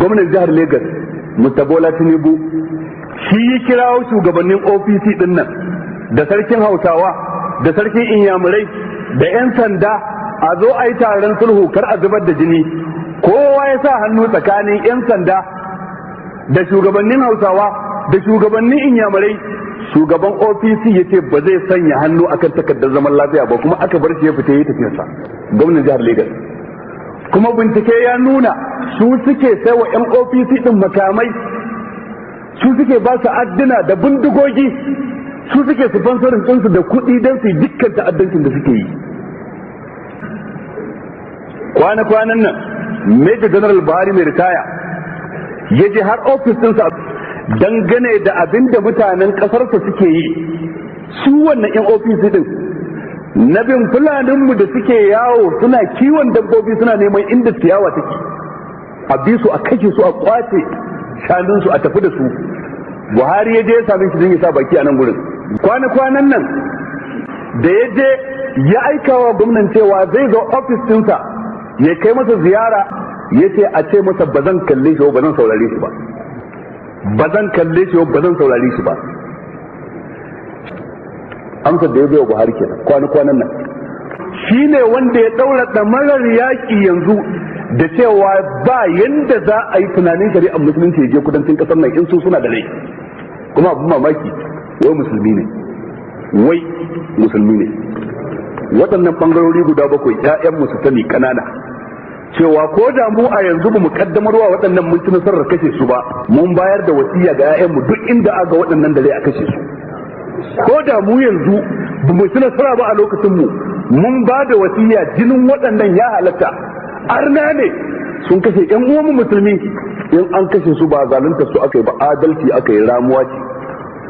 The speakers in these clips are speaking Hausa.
gwamnan jihar Lagos Mr. Bola Tinubu shi ya kirawo shugabannin OPC din nan da sarkin Hausawa da sarkin Inyamurai da 'yan sanda a zo a yi taron sulhu kar a zubar da jini. Kowa ya sa hannu tsakanin 'yan sanda da shugabannin Hausawa da shugabannin Inyamurai. Shugaban OPC ya ce ba zai sanya hannu akan takardar zaman lafiya ba, kuma aka bar shi ya fita ya tafiyarsa, gwamnan jihar Lagos. Kuma bincike ya nuna su suke sai wa 'yan OPC din makamai, su suke ba su adduna da bindigogi, su suke sponsorin ɗinsu da kuɗi don su yi dukkan ta'addancin da suke yi. Kwana-kwanan nan Major General Buhari mai ritaya ya je har ofis ɗinsa dangane da abin da mutanen ƙasarsa suke yi. Su wannan 'yan OPC din na bin fulaninmu da suke yawo suna kiwon dabbobi suna neman inda ciyawa take, a bi su a kashe su a kwace shanunsu a tafi da su. Buhari ya je ya same shi don ya sa baki a nan gurin. Kwana-kwanan nan da ya je ya aika wa gwamnan cewa zai zo ofis ɗinsa ya kai masa ziyara, ya ce a ce masa ba zan kalle shi ba zan saurare shi ba, ba zan kalle shi ba zan saurare shi ba. Amsar da ya bai wa Buhari kenan kwana-kwanan nan. Shi ne wanda ya ɗaura ɗamarar yaƙi yanzu da cewa ba yanda za a yi tunanin shari'ar musulunci ya je kudancin ƙasar nan in su suna da rai. Kuma abin mamaki wai musulmi ne, wai musulmi ne. Waɗannan ɓangarori guda bakwai 'ya'yanmu su sani ƙanana cewa ko da mu a yanzu ba mu kaddamarwa waɗannan mun ci nasarar kashe su ba, mun bayar da wasiya ga 'ya'yanmu duk inda aga waɗannan da rai a kashe su. Ko da mu yanzu ba mu ci nasara ba a lokacin mu, mun ba da wasiya jinin waɗannan ya halatta. Arna ne sun kashe 'yan uwanmu musulmi, in an kashe su ba zalunta su aka yi ba, adalci aka yi, ramuwa ce.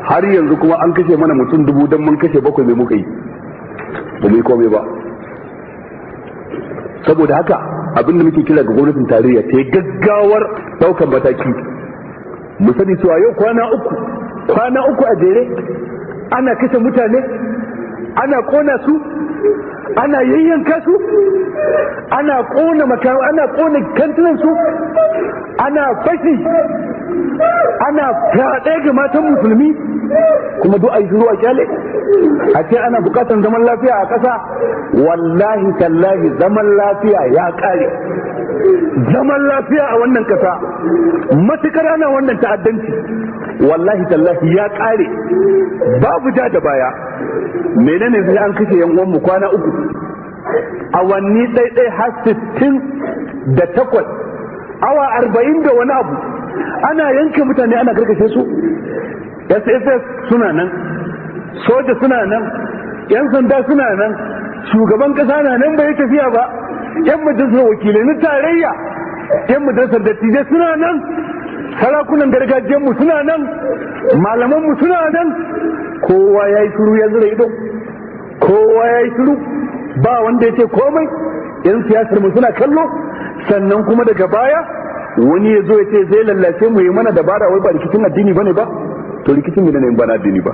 Har yanzu kuma an kashe mana mutum 1000 don mun kashe 7 mai muka yi, ba mu yi komai ba. Saboda haka abinda muke kira ga gwamnatin tarayya ta yi gaggawar daukan mataki. Mu sani cewa yau kwana uku a jere ana kashe mutane, ana kona su, ana yayyanka su, ana kona makamu, ana kona kantinan su, ana fashi, ana fyaɗe ga matan musulmi, kuma duk a yi shiru a kyale. A ce ana bukatar zaman lafiya a ƙasa, wallahi tallahi zaman lafiya ya ƙare. Zaman lafiya a wannan ƙasa matukar ana wannan ta'addanci, wallahi tallahi ya ƙare, babu ja da baya. Menene sai an kashe yan uwanmu kwana uku, awanni ɗaiɗai har 68, awa 40 da wani abu ana yanke mutane ana karkashe su. SSS suna nan, soja suna nan, 'yan sanda suna nan, shugaban kasa na nan bai tafiya ba, 'yan majalisar wakilai na tarayya, 'yan majalisar dattijai suna nan, sarakunan gargajiyarmu suna nan, malamanmu suna nan. Kowa ya yi shiru ya zura ido, kowa ya yi shiru, ba wanda ya ce komai. 'Yan siyasar mu suna kallo, sannan kuma daga baya wani ya zo ya ce zai lallace mu yi mana dabara, wai ba rikicin addini bane ba. To rikicin ne ba na addini ba.